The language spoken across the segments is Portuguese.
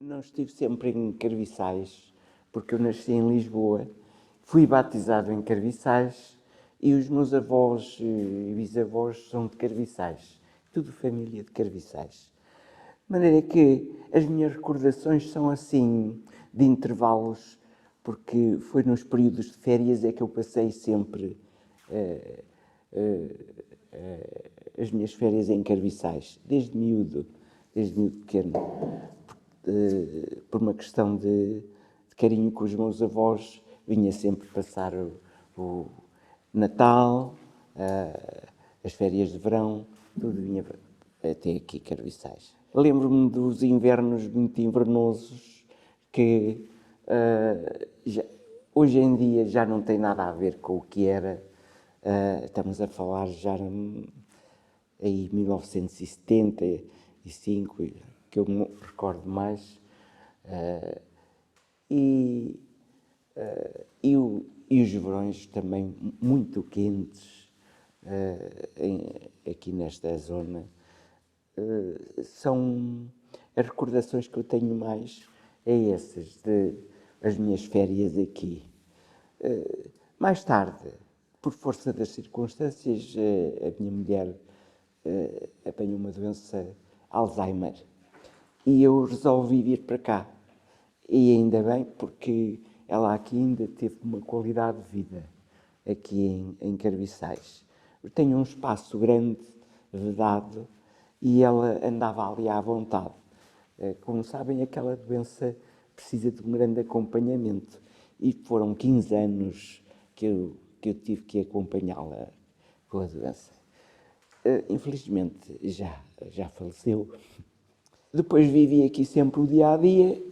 Não estive sempre em Carviçais, porque eu nasci em Lisboa, fui batizado em Carviçais e os meus avós e bisavós são de Carviçais, tudo família de Carviçais. De maneira que as minhas recordações são assim, de intervalos, porque foi nos períodos de férias é que eu passei sempre as minhas férias em Carviçais, desde miúdo pequeno, por uma questão de carinho com os meus avós, vinha sempre passar o Natal, as férias de verão, tudo vinha até aqui, Carviçais. Lembro-me dos invernos muito invernosos que hoje em dia já não tem nada a ver com o que era. Estamos a falar já em 1975, que eu me recordo mais, e os verões também muito quentes aqui nesta zona. São as recordações que eu tenho mais, é essas, as minhas férias aqui. Mais tarde, por força das circunstâncias, a minha mulher apanhou uma doença Alzheimer e eu resolvi vir para cá. E ainda bem, porque ela aqui ainda teve uma qualidade de vida, aqui em Carviçais. Eu tenho um espaço grande, vedado, e ela andava ali à vontade. Como sabem, aquela doença precisa de um grande acompanhamento. E foram 15 anos que eu tive que acompanhá-la com a doença. Infelizmente, já faleceu. Depois vivi aqui sempre o dia-a-dia.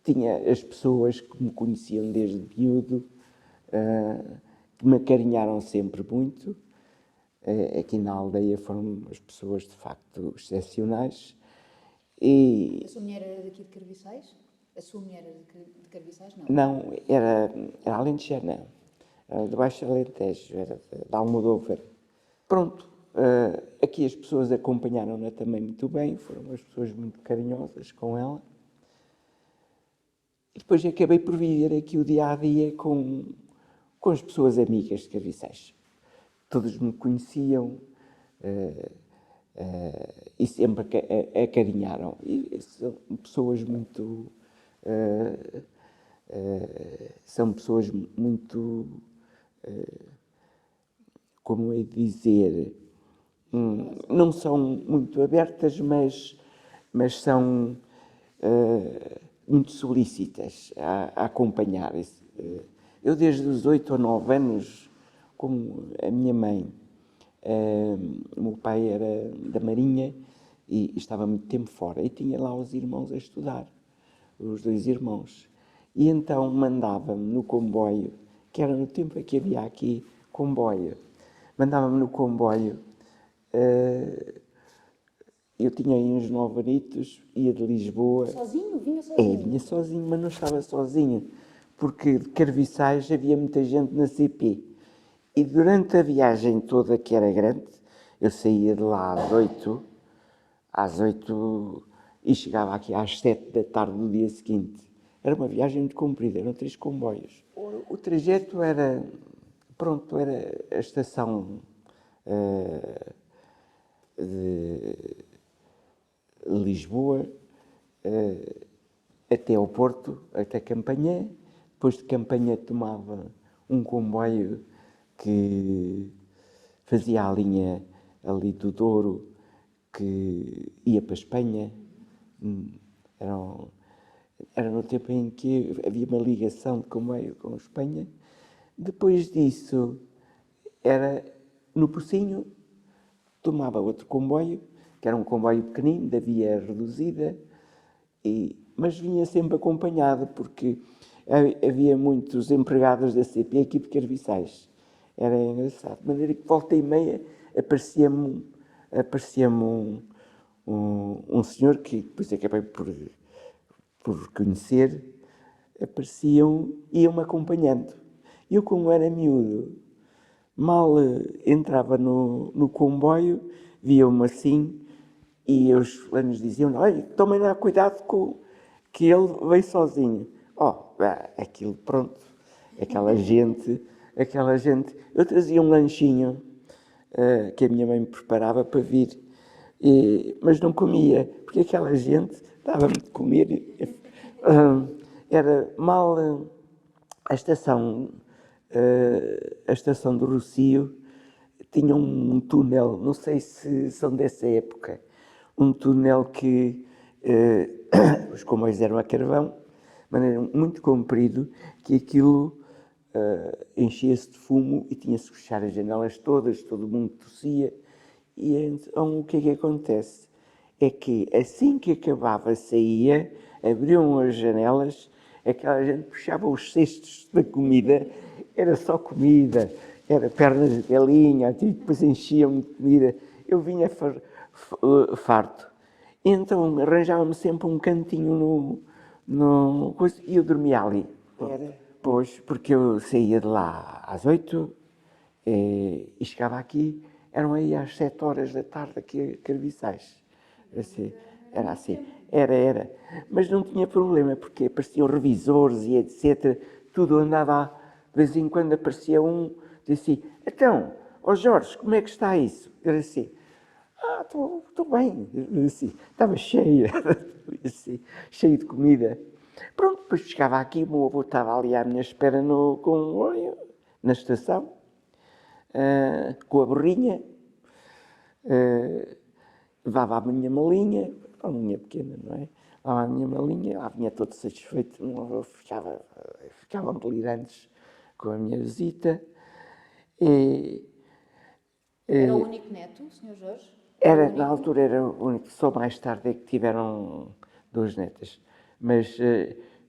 Tinha as pessoas que me conheciam desde miúdo, que me acarinharam sempre muito. Aqui na aldeia foram as pessoas, de facto, excepcionais. E a sua mulher era daqui de Carviçais? A sua mulher era de Carviçais? Não. Não, era alentejana, de Baixo Alentejo, era de Almodóvar. Pronto, aqui as pessoas acompanharam-na também muito bem, foram as pessoas muito carinhosas com ela. E depois acabei por viver aqui o dia-a-dia com as pessoas amigas de Carviçais. Todos me conheciam e sempre acarinharam. E são pessoas muito... são pessoas muito... como é dizer... não são muito abertas, mas são muito solícitas a acompanhar. Eu, desde os 8 ou 9 anos, como a minha mãe, o meu pai era da Marinha e estava muito tempo fora, e tinha lá os irmãos a estudar, os 2 irmãos. E então mandava-me no comboio, que era no tempo em que havia aqui comboio, mandava-me no comboio. Eu tinha aí uns 9 anitos, ia de Lisboa. Sozinho? Vinha sozinho? Vinha sozinho, mas não estava sozinho, porque de Carviçais havia muita gente na CP. E durante a viagem toda, que era grande, eu saía de lá às 8 e chegava aqui às 7 da tarde do dia seguinte. Era uma viagem muito comprida, eram 3 comboios. O trajeto era, pronto, era a estação de Lisboa até ao Porto, até Campanhã. Depois de Campanhã tomava um comboio que fazia a linha ali do Douro, que ia para a Espanha. Era no tempo em que havia uma ligação de comboio com a Espanha. Depois disso, era no Pocinho, tomava outro comboio, que era um comboio pequenino, da via reduzida, mas vinha sempre acompanhado, porque havia muitos empregados da CP aqui de Carviçais. Era engraçado. De maneira que, volta e meia, aparecia-me um senhor, que depois acabei por conhecer, iam-me acompanhando. Eu, como era miúdo, mal entrava no comboio, viam-me assim, e os fulanos diziam: olha, tomem lá cuidado que ele veio sozinho. Aquilo, pronto, aquela gente. Eu trazia um lanchinho que a minha mãe me preparava para vir, mas não comia, porque aquela gente dava-me de comer. Era mal a estação, a estação do Rossio tinha um túnel, não sei se são dessa época, um túnel que os comboios eram a carvão, de maneira muito comprido, que aquilo enchia-se de fumo e tinha-se que fechar as janelas todas, todo mundo tossia. E então o que é que acontece? É que assim que acabava, saía, abriam as janelas, aquela gente puxava os cestos da comida, era só comida, era pernas de galinha, e depois enchiam-me de comida. Eu vinha farto. Então arranjava-me sempre um cantinho e eu dormia ali. Pois, porque eu saía de lá às 8 e chegava aqui, eram aí às 7 horas da tarde aqui a Carviçais. Era assim, era. Mas não tinha problema, porque apareciam revisores e etc. Tudo andava, de vez em quando aparecia um, dizia assim, então, Jorge, como é que está isso? Eu disse assim, estou bem. Assim, estava cheio, assim, cheio de comida. Pronto, depois chegava aqui, o meu avô estava ali à minha espera no comboio, na estação, com a borrinha, levava a minha malinha, uma malinha pequena, não é? Levava a minha malinha, lá vinha todo satisfeito, ficavam delirantes com a minha visita. Era o único neto, o Sr. Jorge? Na altura era o único, só mais tarde é que tiveram duas netas, mas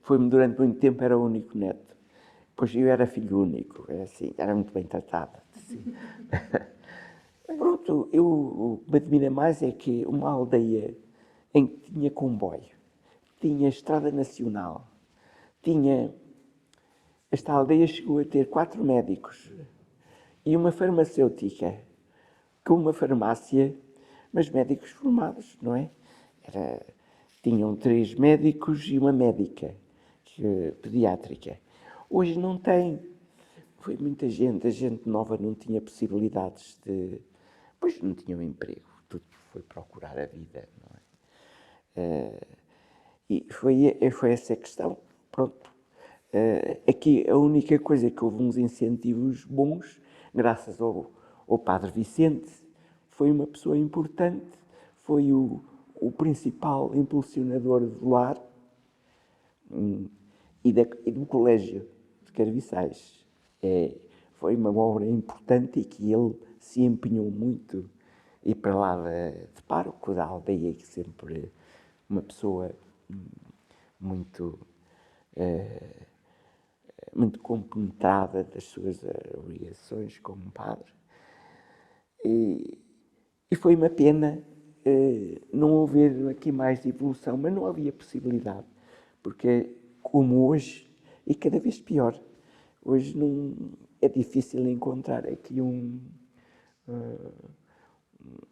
foi-me durante muito tempo, era o único neto. Pois eu era filho único, era assim, era muito bem tratado. Assim. Pronto, o que me admira mais é que uma aldeia em que tinha comboio, tinha estrada nacional, esta aldeia chegou a ter 4 médicos e uma farmacêutica, com uma farmácia, mas médicos formados, não é? Tinham 3 médicos e uma médica pediátrica. Hoje não tem. Foi muita gente, a gente nova não tinha possibilidades de... Pois não tinham emprego, tudo foi procurar a vida, não é? E foi essa a questão. Pronto. Aqui a única coisa que houve uns incentivos bons, graças ao Padre Vicente, foi uma pessoa importante, foi o principal impulsionador do lar e do colégio de Carviçais. Foi uma obra importante e que ele se empenhou muito. E para lá de pároco da aldeia, que sempre uma pessoa muito, muito compenetrada das suas obrigações como padre. E foi uma pena não haver aqui mais evolução, mas não havia possibilidade, porque como hoje, e cada vez pior, hoje não, é difícil encontrar aqui um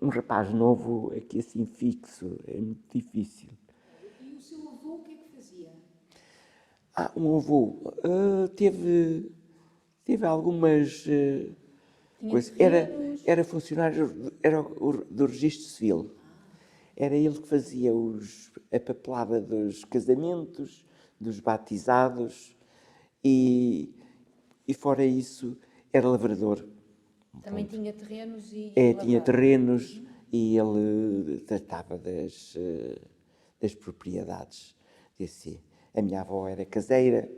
rapaz novo aqui assim fixo, é muito difícil. E o seu avô o que é que fazia? O meu avô teve algumas coisas. Era funcionário do Registro Civil. Era ele que fazia a papelada dos casamentos, dos batizados e fora isso era lavrador. Também tinha terrenos e Tinha terrenos e ele tratava das propriedades. Disse, a minha avó era caseira,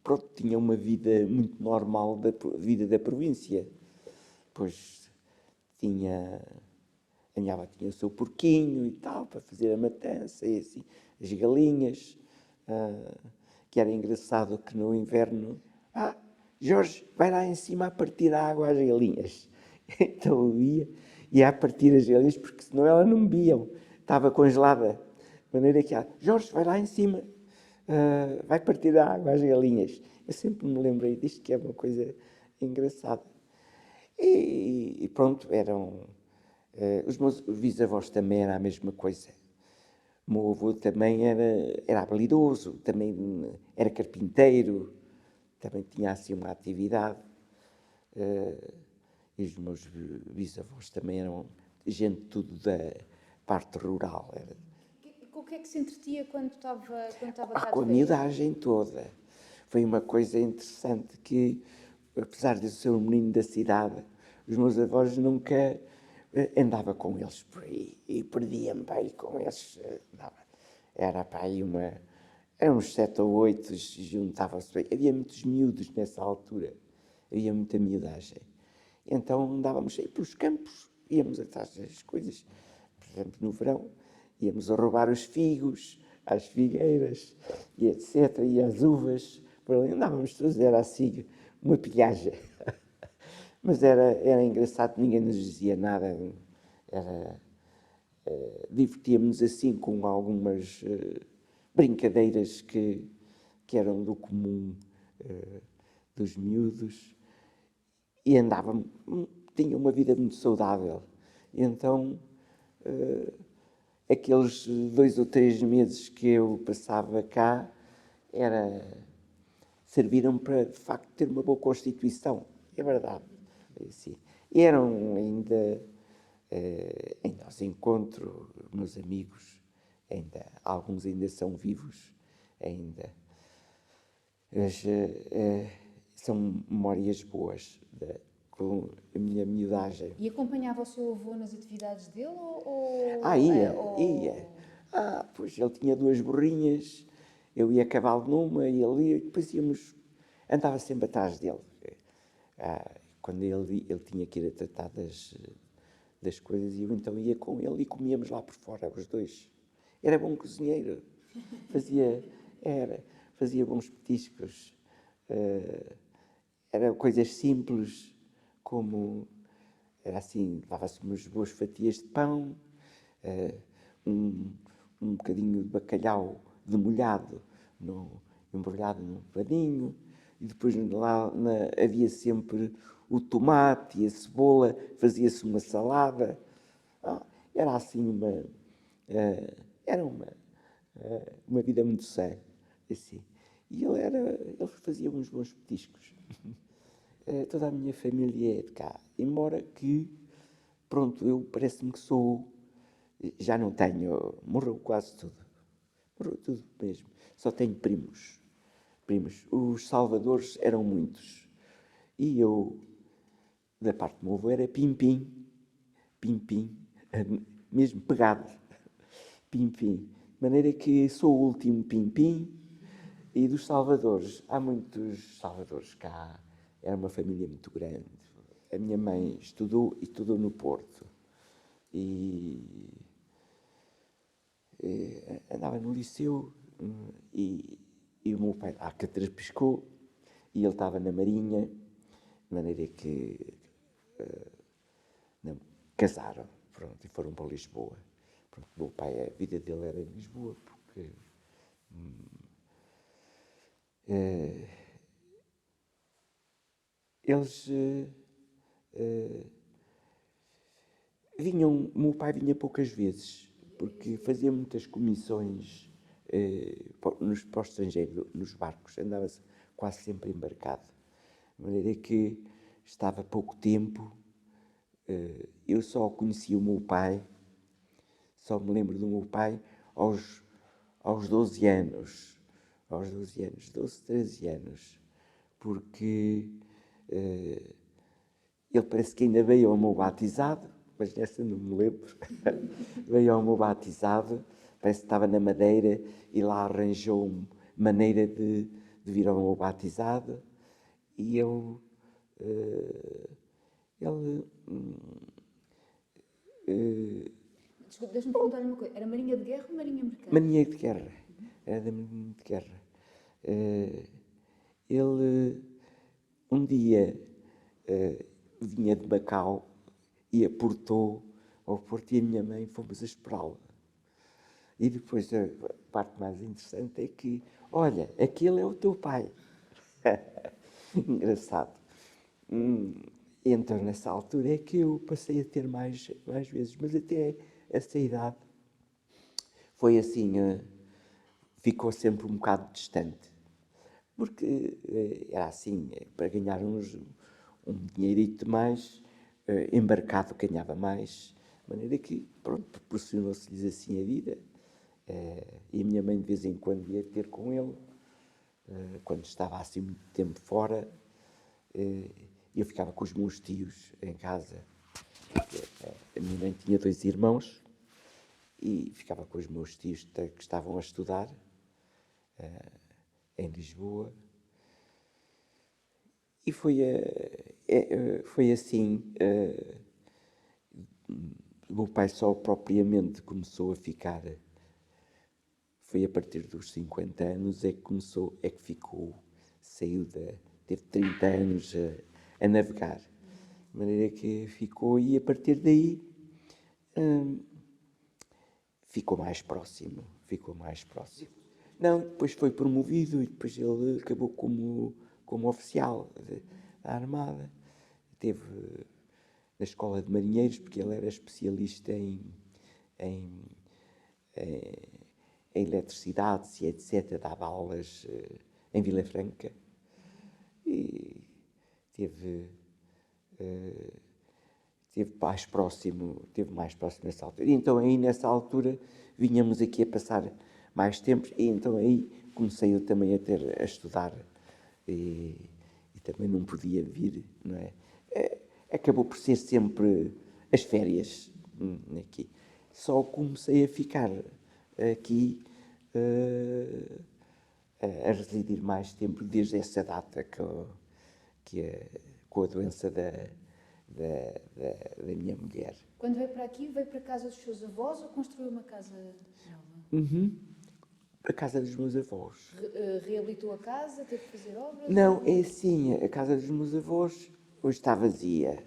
pronto, tinha uma vida muito normal da vida da província. Pois a minha avó tinha o seu porquinho e tal, para fazer a matança, e assim, as galinhas, que era engraçado que no inverno, Jorge, vai lá em cima a partir a água às galinhas. Então eu ia a partir as galinhas, porque senão elas não bebiam, estava congelada. De maneira que Jorge, vai lá em cima, vai partir a água às galinhas. Eu sempre me lembrei disto, que é uma coisa engraçada. E pronto, eram Os meus bisavós também era a mesma coisa. O meu avô também era habilidoso, também era carpinteiro, também tinha assim uma atividade. E os meus bisavós também eram gente tudo da parte rural. Com o que é que se entretia quando estava cá Com a de férias? miudagem toda. Foi uma coisa interessante que, apesar de eu ser um menino da cidade, os meus avós nunca andava com eles por aí e perdia-me para ir com eles. Era para aí eram uns 7 ou 8, juntavam-se bem. Havia muitos miúdos nessa altura, havia muita miudagem. Então andávamos aí pelos campos, íamos atrás das coisas. Por exemplo, no verão, íamos a roubar os figos, às figueiras, e etc., e as uvas. Por ali andávamos todos, era assim, uma pilhagem. Mas era engraçado, ninguém nos dizia nada. Divertíamos assim com algumas brincadeiras que eram do comum dos miúdos e tinha uma vida muito saudável. E então, aqueles 2 ou 3 meses que eu passava cá serviram para, de facto, ter uma boa constituição. É verdade. Assim. E eram ainda aos encontros, meus amigos, alguns ainda são vivos, ainda. Mas, são memórias boas com a minha miudagem. E acompanhava o seu avô nas atividades dele ou... Ia. Pois ele tinha 2 burrinhas, eu ia a cavalo numa e ele ia, e depois andava sempre atrás dele. Quando ele tinha que ir a tratar das coisas, eu então ia com ele e comíamos lá por fora, os dois. Era bom cozinheiro, fazia bons petiscos. Eram coisas simples, como, era assim, levava-se umas boas fatias de pão, um bocadinho de bacalhau demolhado, embrulhado num paninho, e depois lá havia sempre o tomate e a cebola, fazia-se uma salada. Era assim era uma vida muito sã, assim. E ele fazia uns bons petiscos. Toda a minha família é de cá, embora que, pronto, eu parece-me que já não tenho, morreu quase tudo. Morreu tudo mesmo. Só tenho primos. Os salvadores eram muitos. E eu, da parte do meu avô, era Pimpim, mesmo pegado. Pimpim. De maneira que sou o último Pimpim. E dos salvadores, há muitos salvadores cá. Era uma família muito grande. A minha mãe estudou no Porto. E andava no liceu e o meu pai lá catrapiscou e ele estava na Marinha, de maneira que casaram, pronto, e foram para Lisboa. Pronto, o meu pai, a vida dele era em Lisboa, porque eles o meu pai vinha poucas vezes, porque fazia muitas comissões para o estrangeiro, nos barcos, andava-se quase sempre embarcado. De maneira que estava pouco tempo, eu só conheci o meu pai, só me lembro do meu pai aos 12 anos, 12, 13 anos, porque ele parece que ainda veio ao meu batizado, mas nessa não me lembro. Veio ao meu batizado, parece que estava na Madeira e lá arranjou maneira de vir ao meu batizado. E ele. Desculpe, deixa-me perguntar uma coisa. Era Marinha de Guerra ou Marinha Mercante? Marinha de Guerra. Era da Marinha de Guerra. Ele, um dia, vinha de Macau e aportou ao Porto e a minha mãe fomos a esperá-lo. E depois a parte mais interessante é que, olha, aquele é o teu pai. Engraçado. E então, nessa altura, é que eu passei a ter mais vezes, mas até essa idade foi assim, ficou sempre um bocado distante. Porque era assim, para ganhar um dinheirito mais, embarcado ganhava mais, de maneira que, pronto, proporcionou-se-lhes assim a vida. E a minha mãe de vez em quando ia ter com ele, quando estava assim muito tempo fora, eu ficava com os meus tios em casa. A minha mãe tinha 2 irmãos e ficava com os meus tios que estavam a estudar em Lisboa. E foi assim. O meu pai só propriamente começou a ficar. Foi a partir dos 50 anos é que começou, é que ficou, teve 30 anos a navegar. De maneira que ficou e a partir daí ficou mais próximo. Não, depois foi promovido e depois ele acabou como oficial da Armada. Teve na Escola de Marinheiros, porque ele era especialista em, em eletricidades e etc. Dava aulas em Vila Franca e teve mais próximo nessa altura. E então aí nessa altura vinhamos aqui a passar mais tempo e então aí comecei eu também a estudar e também não podia vir, não é? Acabou por ser sempre as férias aqui. Só comecei a ficar aqui a residir mais tempo desde essa data com a doença da minha mulher. Quando veio para aqui, veio para a casa dos seus avós ou construiu uma casa nova? A casa dos meus avós. Reabilitou a casa, teve que fazer obras? Não, é assim, a casa dos meus avós hoje está vazia,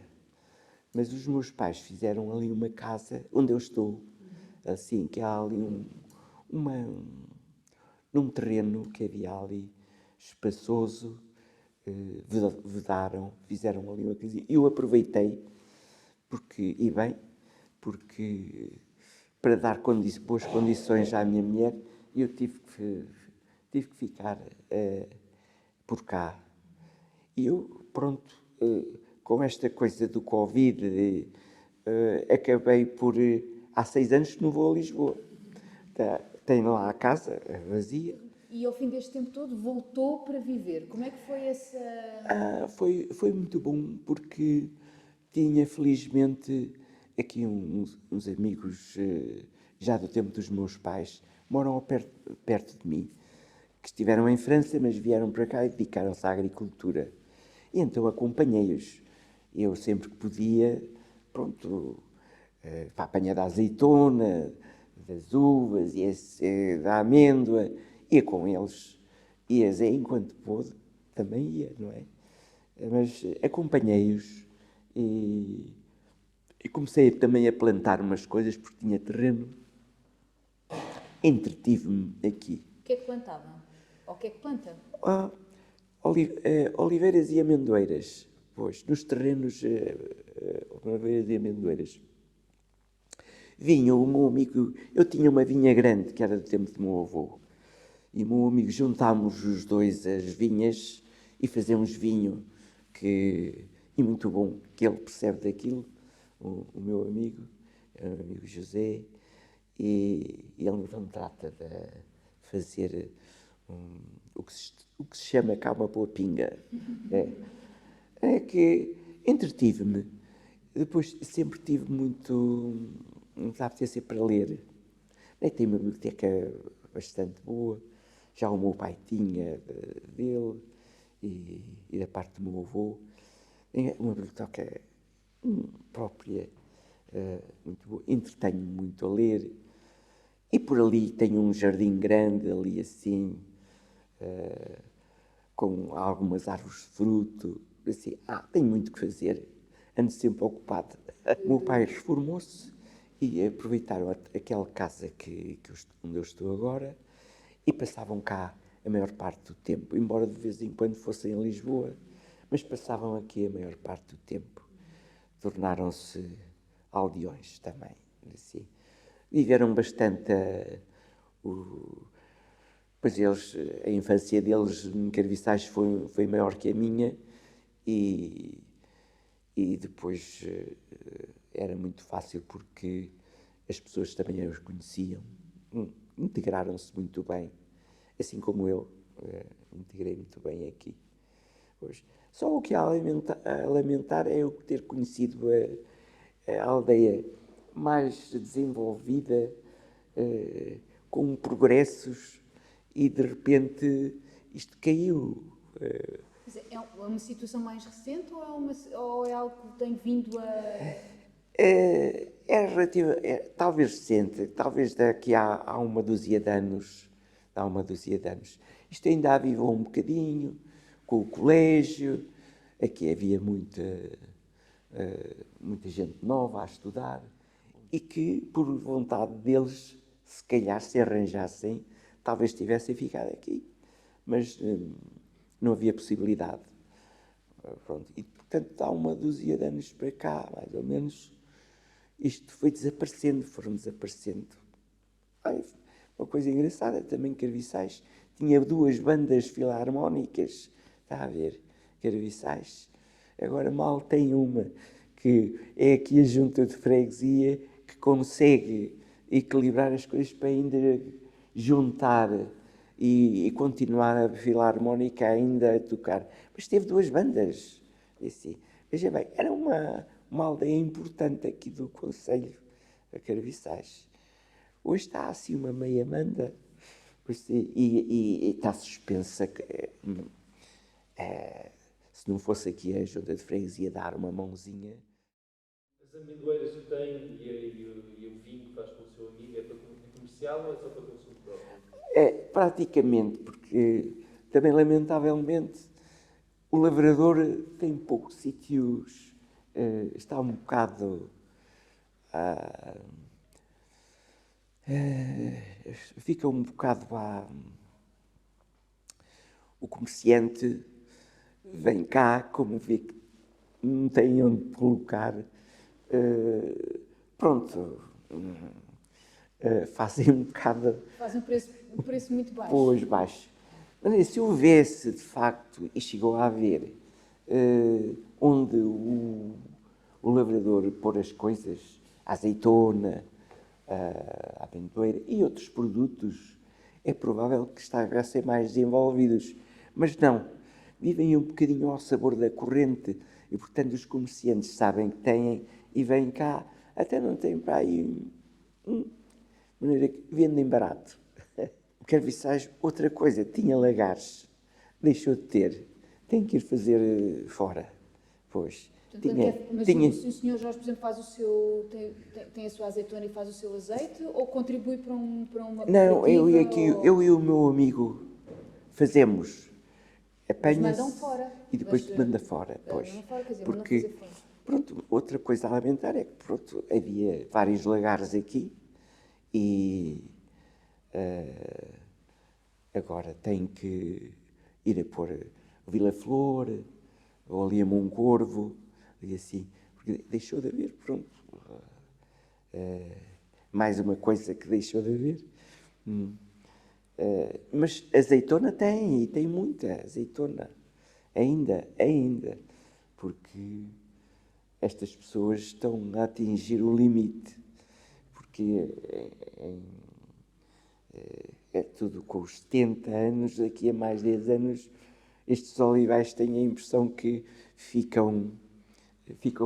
mas os meus pais fizeram ali uma casa onde eu estou, assim, que há ali num terreno que havia ali espaçoso, vedaram, fizeram ali uma coisinha. Eu aproveitei, porque para dar boas condições à minha mulher, eu tive que ficar por cá. E eu, pronto, com esta coisa do Covid, acabei por, há 6 anos que não vou a Lisboa. Tenho lá a casa vazia. E ao fim deste tempo todo voltou para viver. Como é que foi essa... Foi muito bom porque tinha felizmente aqui uns amigos já do tempo dos meus pais, moram perto de mim, que estiveram em França, mas vieram para cá e dedicaram-se à agricultura. E então acompanhei-os. Eu sempre que podia, pronto, para apanhar da azeitona, das uvas, da amêndoa, ia com eles. Ia enquanto pôde, também ia, não é? Mas acompanhei-os e comecei também a plantar umas coisas porque tinha terreno. Entretive-me aqui. O que é que plantava? Ou o que é que planta? Oliveiras e amendoeiras. Pois, nos terrenos, oliveiras e amendoeiras. Vinha o meu amigo, eu tinha uma vinha grande, que era do tempo do meu avô, e o meu amigo juntámos os dois as vinhas e fazemos vinho, e muito bom, que ele percebe daquilo, o meu amigo, o amigo José, e ele então trata de fazer o que se chama cá uma boa pinga. É que entretive-me. Depois sempre tive muita apetência para ler. Tenho uma biblioteca bastante boa. Já o meu pai tinha dele e da parte do meu avô. Tenho uma biblioteca própria, muito boa. Entretenho-me muito a ler. E por ali tenho um jardim grande, ali assim, com algumas árvores de fruto. Assim, tenho muito que fazer. Ando sempre ocupado. O meu pai reformou-se e aproveitaram aquela casa onde eu estou agora e passavam cá a maior parte do tempo, embora de vez em quando fossem a Lisboa, mas passavam aqui a maior parte do tempo. tornaram-se aldeões também. Assim. Viveram bastante pois eles, a infância deles em Carviçais foi maior que a minha e depois era muito fácil porque as pessoas também os conheciam, integraram-se muito bem, assim como eu integrei muito bem aqui. Pois. Só o que há a lamentar é eu ter conhecido a aldeia mais desenvolvida, com progressos, e de repente isto caiu. É uma situação mais recente ou é algo que tem vindo a... É relativa, talvez recente, talvez daqui há uma dúzia de anos, há uma dúzia de anos. Isto ainda avivou um bocadinho, com o colégio, aqui havia muita gente nova a estudar, e que, por vontade deles, se calhar se arranjassem, talvez tivessem ficado aqui. Mas não havia possibilidade. Pronto. E, portanto, há uma dúzia de anos para cá, mais ou menos, isto foi desaparecendo, foram desaparecendo. Uma coisa engraçada, também Carviçais tinha 2 bandas filarmónicas, está a ver, Carviçais. Agora mal tem uma, que é aqui a junta de freguesia, que consegue equilibrar as coisas para ainda juntar e continuar a filarmónica ainda a tocar. Mas teve 2 bandas. Assim, veja bem, era uma aldeia importante aqui do concelho, a Carviçais. Hoje está assim uma meia manda e está suspensa. Se não fosse aqui a junta de freguesia dar uma mãozinha. As amendoeiras que tem e o vinho que faz com o seu amigo é comercial ou é só para consumo próprio? É, praticamente, porque também, lamentavelmente, o lavrador tem poucos sítios, está um bocado. Fica um bocado a. O comerciante vem cá, como vê que não tem onde colocar, pronto, fazem um bocado. Faz um preço muito baixo. Pois, baixo. Mas se houvesse, de facto, e chegou a haver, onde o lavrador pôr as coisas, a azeitona, a amendoeira e outros produtos, é provável que estivessem mais desenvolvidos. Mas não, vivem um bocadinho ao sabor da corrente e, portanto, os comerciantes sabem que têm e vêm cá, até não têm para aí, de maneira que vendem barato. O Carviçais, outra coisa, tinha lagares, deixou de ter, tem que ir fazer fora. Pois. Mas o senhor Jorge, por exemplo, faz o seu, tem a sua azeitona e faz o seu azeite ou contribui para uma Não, cooperativa? eu e o meu amigo fazemos, Mas apanha-se mandam fora. e depois manda fora. Pois. Mandam fora, quer dizer, Porque, mandam fazer fora. pronto, outra coisa a lamentar é que, pronto, havia vários lagares aqui e agora tem que ir a pôr Vila Flor ou ali a Moncorvo e assim, porque deixou de haver, pronto. Mais uma coisa que deixou de haver. Mas azeitona tem, e tem muita azeitona. Ainda. Porque estas pessoas estão a atingir o limite. Porque é tudo com os 70 anos, daqui a mais 10 anos, estes olivais têm a impressão que ficam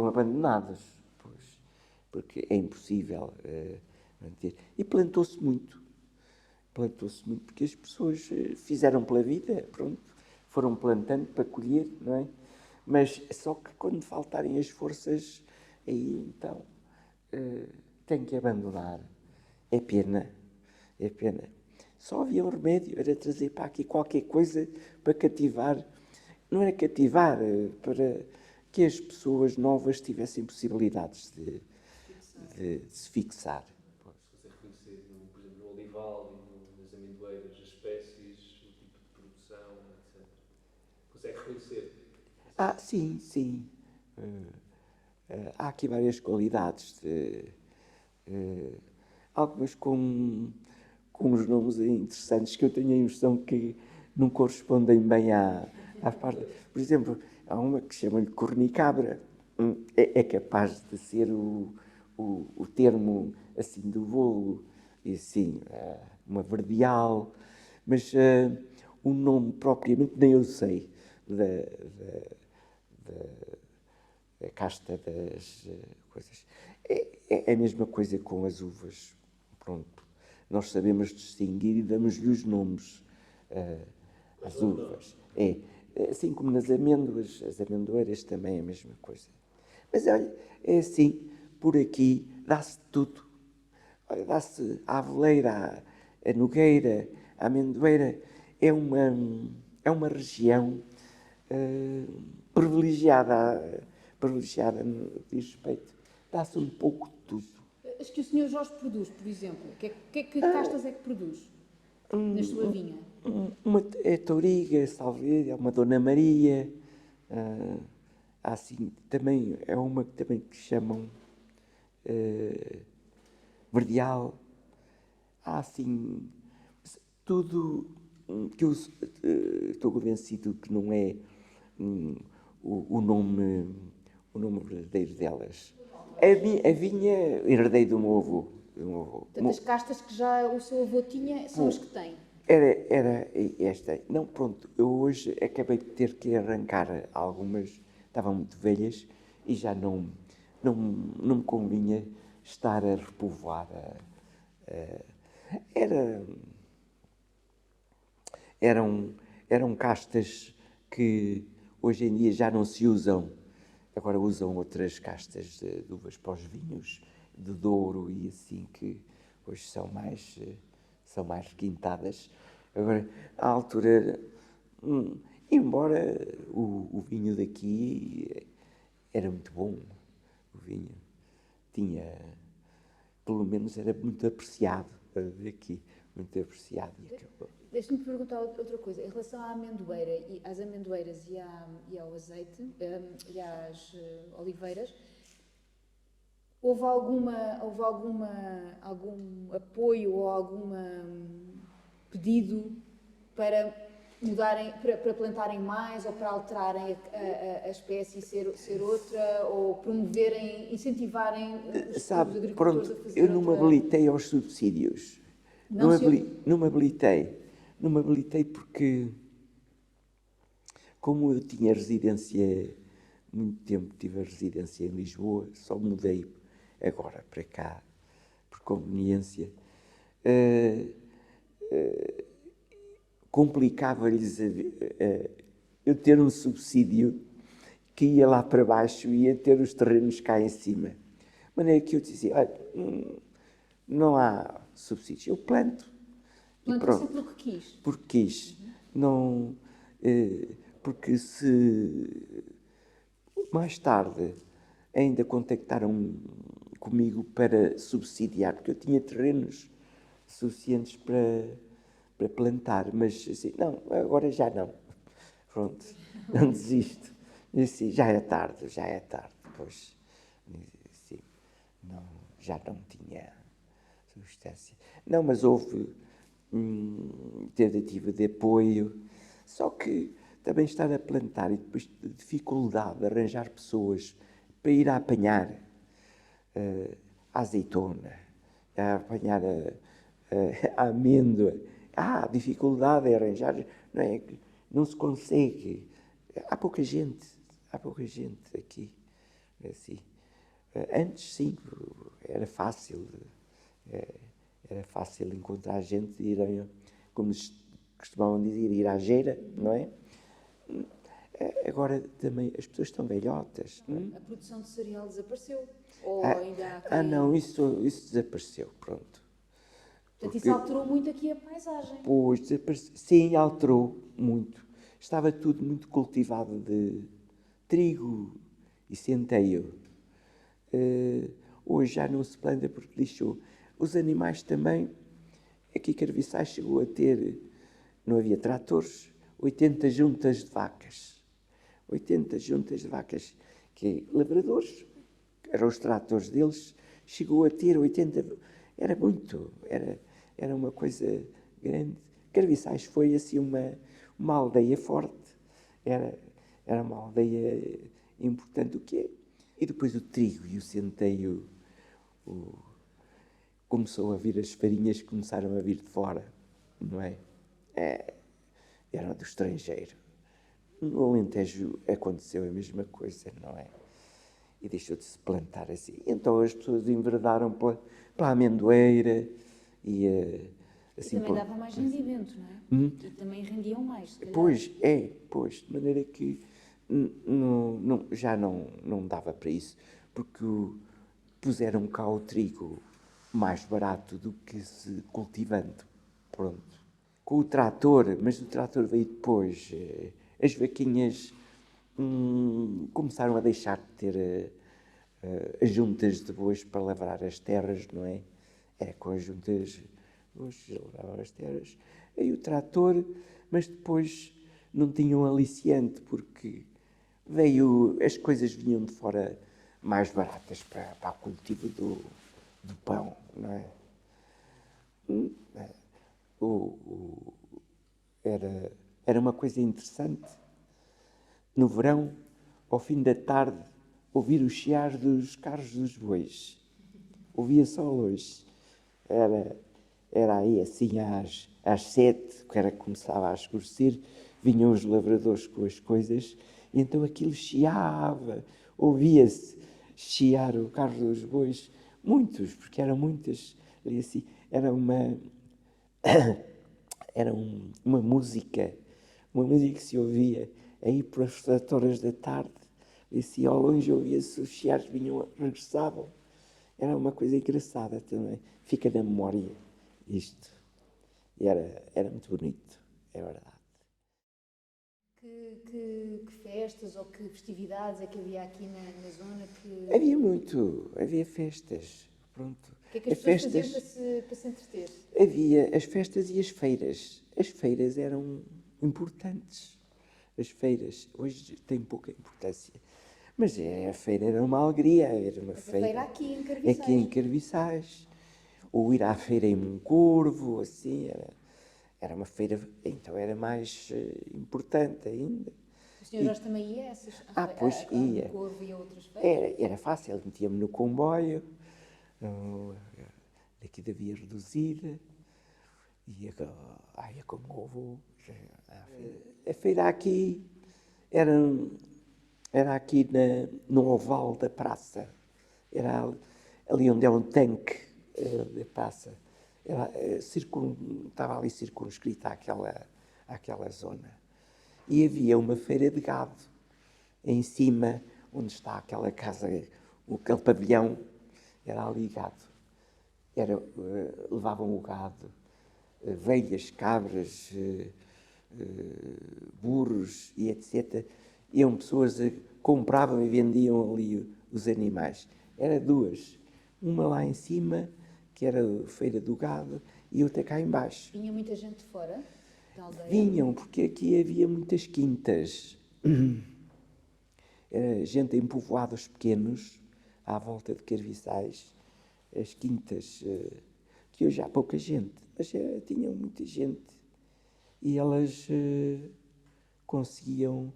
abandonados. Pois, porque é impossível manter. E plantou-se muito, porque as pessoas fizeram pela vida, pronto, foram plantando para colher, não é? Mas só que quando faltarem as forças, aí então tem que abandonar. É pena. Só havia um remédio, era trazer para aqui qualquer coisa para cativar. Não era cativar, para que as pessoas novas tivessem possibilidades de se fixar. Se consegue reconhecer, por exemplo, no olival e nas amendoeiras, as espécies, o tipo de produção, etc. Consegue reconhecer? Sim. há aqui várias qualidades, algumas com uns nomes interessantes que eu tenho a impressão que não correspondem bem à parte. Por exemplo, há uma que chama-lhe cornicabra, é capaz de ser o termo assim do vulgo, e assim, uma verdial, mas o nome propriamente nem eu sei da casta das coisas. É a mesma coisa com as uvas. Pronto. Nós sabemos distinguir e damos-lhe os nomes às uvas. Assim como nas amêndoas, as amendoeiras também é a mesma coisa. Mas olha, é assim, por aqui dá-se tudo. Olha, dá-se a aveleira, a nogueira, a amendoeira. É uma região privilegiada no que diz respeito. Dá-se um pouco de tudo. As que o senhor Jorge produz, por exemplo, que castas é que produz na sua vinha? Uma é Touriga, Salveira, uma Dona Maria. Há assim, também, é uma que também que chamam Verdial. Há assim, tudo que eu estou convencido que não é o nome verdadeiro delas. A vinha herdei do meu avô. Portanto, as castas que já o seu avô tinha são as que tem. Era esta. Não, pronto, eu hoje acabei de ter que arrancar algumas, estavam muito velhas e já não me convinha estar a repovoar. Eram castas que hoje em dia já não se usam. Agora usam outras castas de uvas para os vinhos, de Douro e assim, que hoje são mais requintadas. Agora, à altura, embora o vinho daqui era muito bom, o vinho pelo menos era muito apreciado daqui, muito apreciado. Deixe-me perguntar outra coisa. Em relação à amendoeira, às amendoeiras e ao azeite, e às oliveiras, houve algum apoio ou algum pedido para mudarem, para plantarem mais ou para alterarem a espécie e ser outra, ou promoverem, incentivarem os agricultores Pronto, a fazer eu não me outra... habilitei aos subsídios. Não me habilitei. Não me habilitei porque, como eu tinha residência, muito tempo tive a residência em Lisboa, só mudei agora para cá, por conveniência, complicava-lhes eu ter um subsídio que ia lá para baixo e ia ter os terrenos cá em cima. De maneira que eu dizia, olha, não há subsídios, eu planto. Plantou sempre o que quis. Porque quis. Não, porque se mais tarde ainda contactaram comigo para subsidiar, porque eu tinha terrenos suficientes para plantar, mas assim, não, agora já não. Pronto, não desisto. Assim, já é tarde. Pois, assim, não, já não tinha substância. Não, mas houve tentativa de apoio, só que também estar a plantar e depois de dificuldade de arranjar pessoas para ir a apanhar a azeitona, a apanhar a amêndoa. Dificuldade em arranjar, não é? Não se consegue. Há pouca gente aqui. Assim. Antes, sim, era fácil encontrar gente e ir, como costumavam dizer, ir à geira, não é? Agora também as pessoas estão velhotas. A produção de cereal desapareceu? Ou ainda há quem... Não, isso desapareceu, pronto. Portanto, isso alterou muito aqui a paisagem. Pois, desapareceu. Sim, alterou muito. Estava tudo muito cultivado de trigo e centeio. Hoje já não se planta porque lixou. Os animais também. Aqui Carviçais chegou a ter, não havia tratores, 80 juntas de vacas. 80 juntas de vacas, que lavradores eram os tratores deles, chegou a ter 80, era muito, era uma coisa grande. Carviçais foi assim uma aldeia forte, era uma aldeia importante o quê? E depois o trigo e o centeio, começou a vir, as farinhas começaram a vir de fora, não é? Eram do estrangeiro. No Alentejo aconteceu a mesma coisa, não é? E deixou de se plantar assim. Então as pessoas enverdaram pela amendoeira e assim... E também dava mais rendimento, não é? E também rendiam mais, se calhar. Pois, de maneira que já não dava para isso, porque puseram cá o trigo mais barato do que se cultivando, pronto. Com o trator, mas o trator veio depois, as vaquinhas começaram a deixar de ter as juntas de bois para lavrar as terras, não é? Era com as juntas de bois que lavravam as terras. Aí o trator, mas depois não tinham aliciante, porque as coisas vinham de fora mais baratas para o cultivo do pão, não é? Era uma coisa interessante. No verão, ao fim da tarde, ouvir o chiar dos carros dos bois. Ouvia só longe. Era aí assim às 7, que era que começava a escurecer, vinham os lavradores com as coisas, e então aquilo chiava, ouvia-se chiar o carro dos bois, muitos, porque eram muitas, ali assim, era uma música que se ouvia aí pelas 4 horas da tarde, e assim ao longe ouvia-se os chiares, vinham, regressavam. Era uma coisa engraçada também, fica na memória isto. E era muito bonito, é verdade. Que festas ou que festividades é que havia aqui na zona que... Havia festas, pronto. O que é que as pessoas faziam para se entreter? Havia as festas e as feiras. As feiras eram importantes. As feiras hoje têm pouca importância. Mas a feira era uma alegria, era uma feira aqui em Carviçais. Aqui em Carviçais. Ou ir à feira em Moncorvo, assim, era uma feira, então era mais importante ainda. O Sr. Jorge também ia a essas? Pois ia. Corvo e a outras feiras? Era fácil, metia-me no comboio, daqui da Via Reduzida, ia com o meu avô. A feira aqui era aqui no oval da praça, era ali onde é um tanque da praça, estava ali circunscrita àquela zona. E havia uma feira de gado, em cima, onde está aquela casa, aquele pavilhão, era ali gado. Levavam o gado, velhas, cabras, burros e etc. Iam pessoas, compravam e vendiam ali os animais. Era duas. Uma lá em cima, que era a feira do gado, e outra cá em baixo. Vinha muita gente de fora da aldeia? Vinham, porque aqui havia muitas quintas. Era gente em povoados pequenos, à volta de Carviçais. As quintas, que hoje há pouca gente, mas tinham muita gente. E elas conseguiam...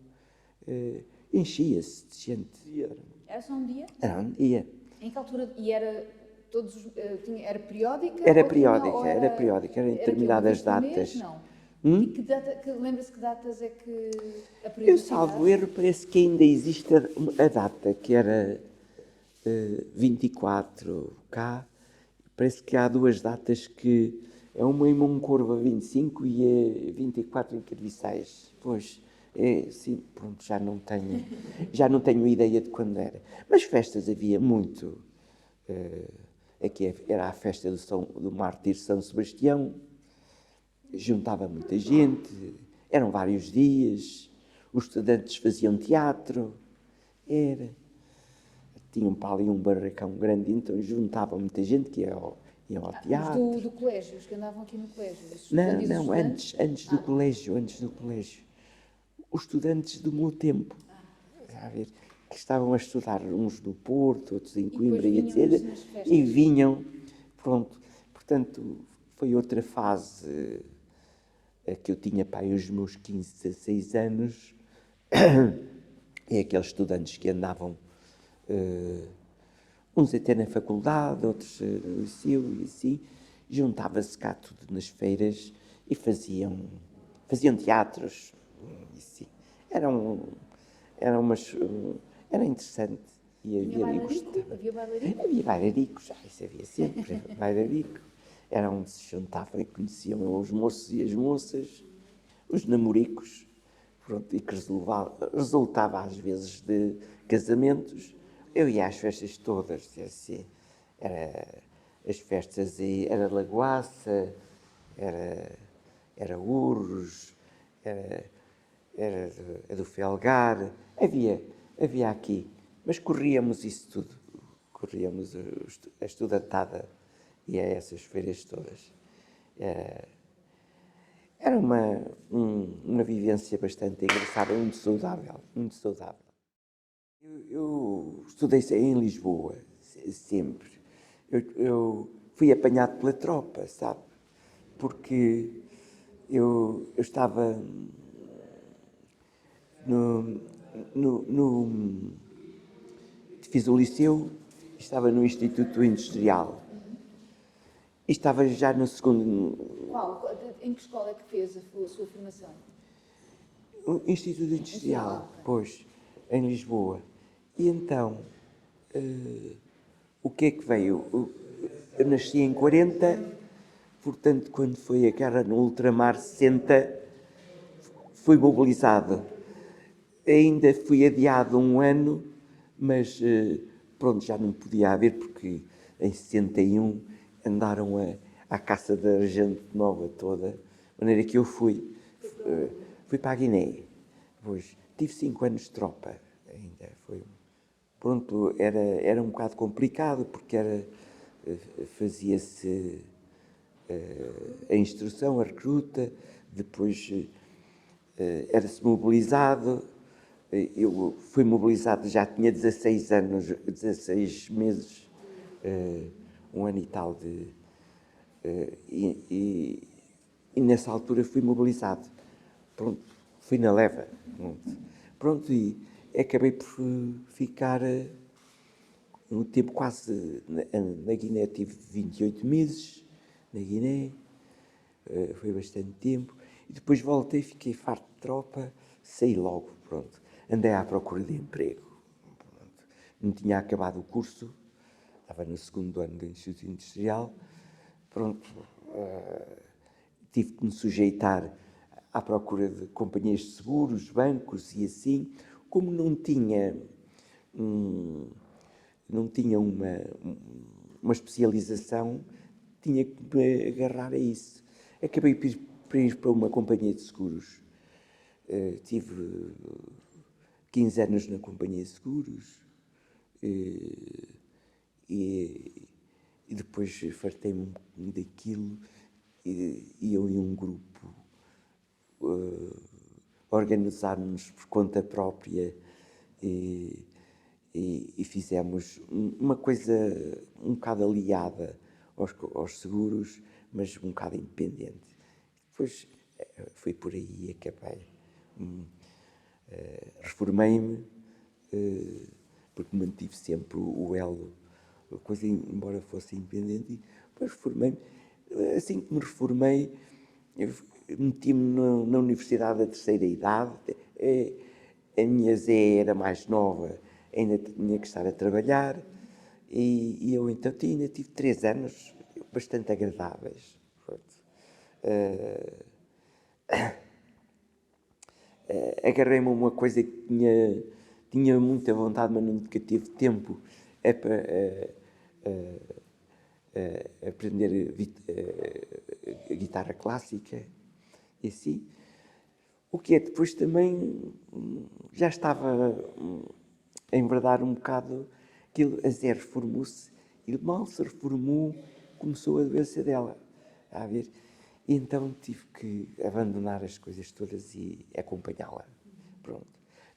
enchia-se de gente. Era só um dia? Era um dia. Em que altura? E era era periódica? Era periódica, era em determinadas datas. Não. E lembra-se que datas é que a periodicidade? Eu salvo erro, parece que ainda existe a data, que era 24 cá. Parece que há duas datas que... É uma em Moncorvo a 25 e a 24 em Carviçais. Pois, sim, pronto, já não tenho ideia de quando era. Mas festas havia muito. Aqui era a festa do Mártir São Sebastião, juntava muita gente, eram vários dias, os estudantes faziam teatro, tinham para ali um barracão grande, então juntavam muita gente que iam ao teatro. Os do colégio, os que andavam aqui no colégio? Não, antes do colégio, Os estudantes do meu tempo. A ver, que estavam a estudar, uns do Porto, outros em Coimbra depois e vinham etc. nas festas. E vinham, pronto. Portanto, foi outra fase que eu tinha, pá, os meus 15, 16 anos, e aqueles estudantes que andavam, uns até na faculdade, outros no liceu e assim, juntava-se cá tudo nas feiras e faziam teatros, e assim. Era umas, era interessante. E Tinha havia, e bailarico? gostava. Havia bailarico? Havia bailaricos, isso havia sempre, bailarico. Era onde se juntavam e conheciam os moços e as moças, os namoricos, pronto, e que resultava às vezes de casamentos. Eu ia às festas todas, assim, era as festas, era Lagoaça, era Urros, era do Felgar, havia aqui, mas corríamos isso tudo, corríamos a estudantada e a essas feiras todas. Era uma vivência bastante engraçada, muito saudável, muito saudável. Eu estudei em Lisboa, sempre. Eu fui apanhado pela tropa, sabe? Porque eu estava no, no, fiz o liceu, estava no Instituto Industrial. E estava já no segundo. Qual? Em que escola é que fez a sua formação? O Instituto Industrial, pois, em Lisboa. E então, o que é que veio? Eu nasci em 40, portanto, quando foi a guerra no ultramar 60, fui mobilizado. Ainda fui adiado um ano, mas pronto, já não podia haver, porque em 61 andaram à caça da gente nova toda, de maneira que eu fui para a Guiné. Pois, tive 5 anos de tropa, ainda foi. Pronto, era um bocado complicado, porque fazia-se a instrução, a recruta, depois era-se mobilizado. Eu fui mobilizado, já tinha 16 anos, 16 meses, um ano e tal e nessa altura fui mobilizado. Pronto, fui na leva. Pronto, e acabei por ficar um tempo quase na Guiné. Tive 28 meses na Guiné, foi bastante tempo. E depois voltei, fiquei farto de tropa, saí logo, pronto. Andei à procura de emprego. Pronto. Não tinha acabado o curso, estava no segundo ano do Instituto Industrial. Pronto, tive que me sujeitar à procura de companhias de seguros, bancos e assim. Como não tinha uma especialização, tinha que me agarrar a isso. Acabei por ir para uma companhia de seguros. Tive 15 anos na companhia de seguros e depois fartei-me daquilo e eu e um grupo organizámos-nos por conta própria e fizemos uma coisa um bocado aliada aos seguros, mas um bocado independente. Depois foi por aí e acabei. Reformei-me, porque mantive sempre o elo, a coisa, embora fosse independente, e depois reformei-me. Assim que me reformei, meti-me na Universidade da Terceira Idade. A minha Zé era mais nova, ainda tinha que estar a trabalhar, e eu então ainda tive 3 anos bastante agradáveis. Agarrei-me a uma coisa que tinha muita vontade, mas nunca tive tempo, para aprender a guitarra clássica e assim. O que é, depois também já estava a enverdar um bocado aquilo. A Zé reformou-se e mal se reformou, começou a doença dela, a ver? E então tive que abandonar as coisas todas e acompanhá-la. Pronto.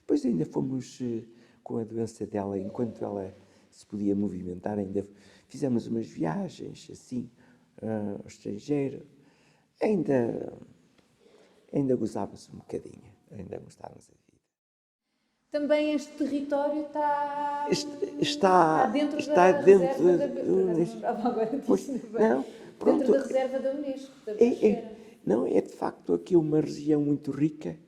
Depois ainda fomos com a doença dela, enquanto ela se podia movimentar, ainda fizemos umas viagens assim ao estrangeiro. Ainda gozávamos um bocadinho, ainda gostávamos da vida. Também este território está, Está dentro está da dentro reserva da da... Por acaso não Unesco. lembrava agora Pois, disso, ainda bem. não, Dentro pronto. da reserva da Unesco, da É, biosfera. não, é de facto aqui uma região muito rica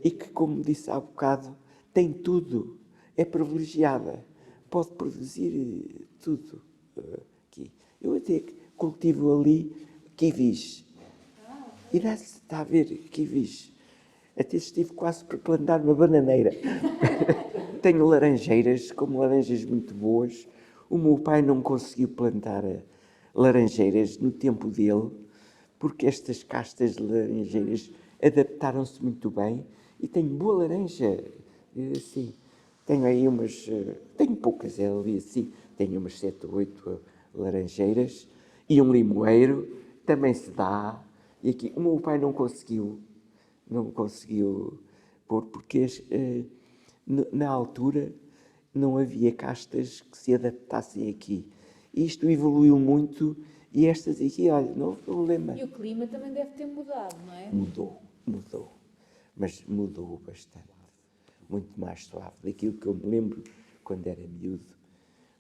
e que, como disse há bocado, tem tudo, é privilegiada, pode produzir tudo aqui. Eu até cultivo ali kiwis. E dá-se, está a ver, kiwis. Até estive quase para plantar uma bananeira. Tenho laranjeiras, como laranjas muito boas. O meu pai não conseguiu plantar laranjeiras no tempo dele, porque estas castas de laranjeiras adaptaram-se muito bem e tenho boa laranja. Assim, tenho aí umas. Tenho poucas, é ali assim. Tenho umas 7 ou 8 laranjeiras e um limoeiro, também se dá. E aqui, o meu pai não conseguiu pôr, porque na altura não havia castas que se adaptassem aqui. Isto evoluiu muito e estas aqui, olha, não houve problema. E o clima também deve ter mudado, não é? Mudou. Mas mudou bastante. Muito mais suave daquilo que eu me lembro quando era miúdo.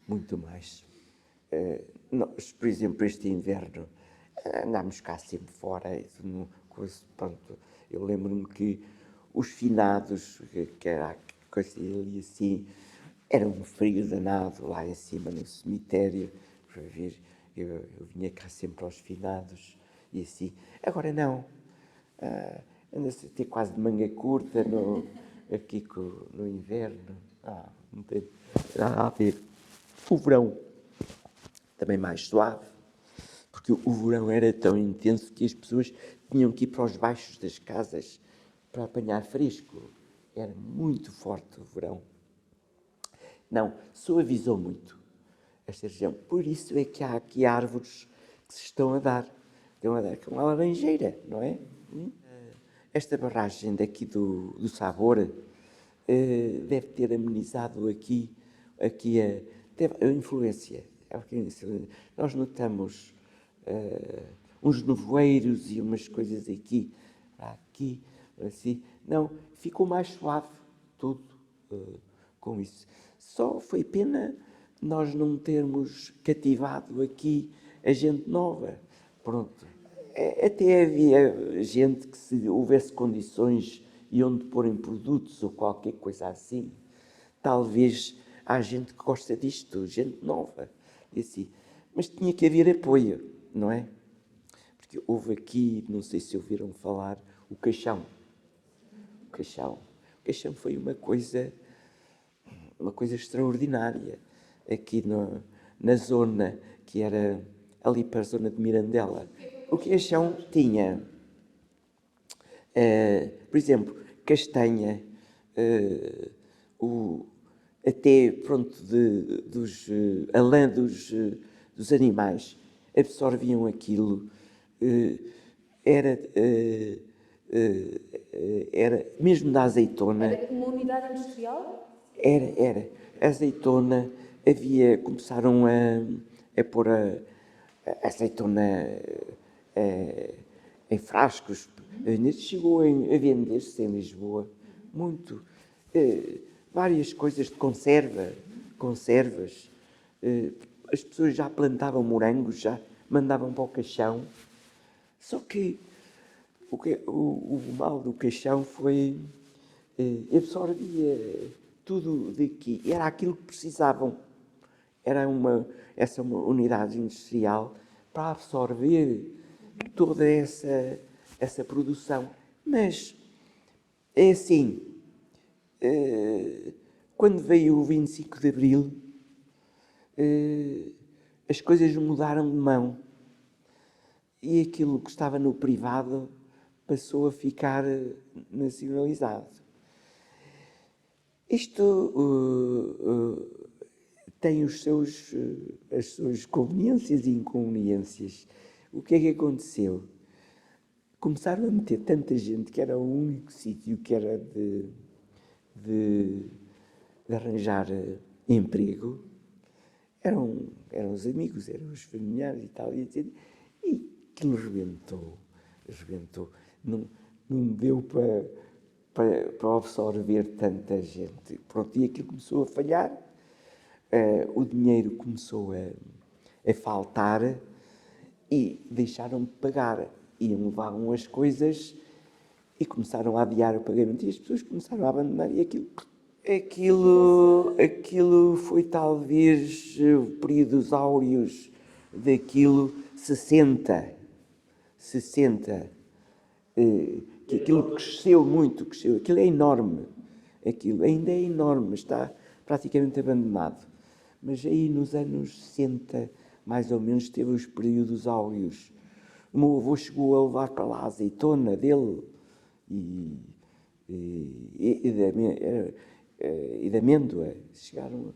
Muito mais. Nós, por exemplo, este inverno, andámos cá sempre fora. Pronto, eu lembro-me que os finados, que era coisa ali assim, era um frio danado lá em cima no cemitério. Para ver, eu vinha cá sempre aos finados e assim. Agora não. Anda-se a ter quase de manga curta aqui no inverno. Não tem nada a ver. O verão também mais suave, porque o verão era tão intenso que as pessoas tinham que ir para os baixos das casas para apanhar fresco. Era muito forte o verão. Não, suavizou muito esta região. Por isso é que há aqui árvores que se estão a dar. Estão a dar com a laranjeira, não é? Esta barragem daqui do Sabor deve ter amenizado aqui a influência. Nós notamos uns nevoeiros e umas coisas aqui, assim. Não, ficou mais suave tudo com isso. Só foi pena nós não termos cativado aqui a gente nova. Pronto. Até havia gente que, se houvesse condições e onde porem produtos ou qualquer coisa assim, talvez há gente que gosta disto, gente nova, e assim. Mas tinha que haver apoio, não é? Porque houve aqui, não sei se ouviram falar, o Caixão. O Caixão foi uma coisa extraordinária aqui na zona, que era ali para a zona de Mirandela. O Caixão tinha, por exemplo, castanha, até pronto, a lã dos animais absorviam aquilo. Era mesmo da azeitona. Era uma unidade industrial? Era. Azeitona, começaram a pôr a azeitona em frascos. Chegou a vender-se em Lisboa muito. Várias coisas de conservas. As pessoas já plantavam morangos, já mandavam para o Caixão. Só que o mal do Caixão foi absorvia tudo daqui. Era aquilo que precisavam. Era uma unidade industrial para absorver toda essa produção. Mas é assim, quando veio o 25 de Abril, as coisas mudaram de mão. E aquilo que estava no privado passou a ficar nacionalizado. Isto tem as suas conveniências e inconveniências. O que é que aconteceu? Começaram a meter tanta gente que era o único sítio que era de arranjar emprego. Eram os amigos, eram os familiares e tal, e aquilo rebentou. Não deu para absorver tanta gente. Pronto, e aquilo começou a falhar, o dinheiro começou a faltar e deixaram de pagar. Iam levavam as coisas e começaram a adiar o pagamento e as pessoas começaram a abandonar e aquilo foi talvez o períodos áureos daquilo 60, que aquilo cresceu muito, aquilo é enorme, aquilo ainda é enorme, está praticamente abandonado. Mas aí nos anos 60, mais ou menos, teve os períodos áureos. O meu avô chegou a levar para lá a azeitona dele e de amêndoa. Chegaram,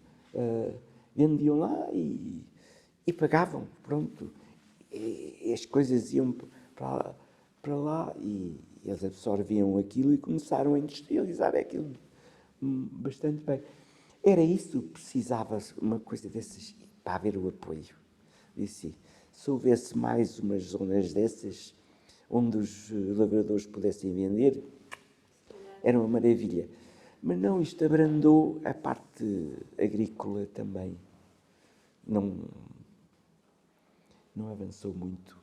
vendiam lá e pagavam, pronto. E as coisas iam para lá e eles absorviam aquilo e começaram a industrializar aquilo bastante bem. Era isso, precisava uma coisa dessas para haver o apoio. Disse, se houvesse mais umas zonas dessas, onde os lavradores pudessem vender, era uma maravilha. Mas não, isto abrandou a parte agrícola também. Não avançou muito.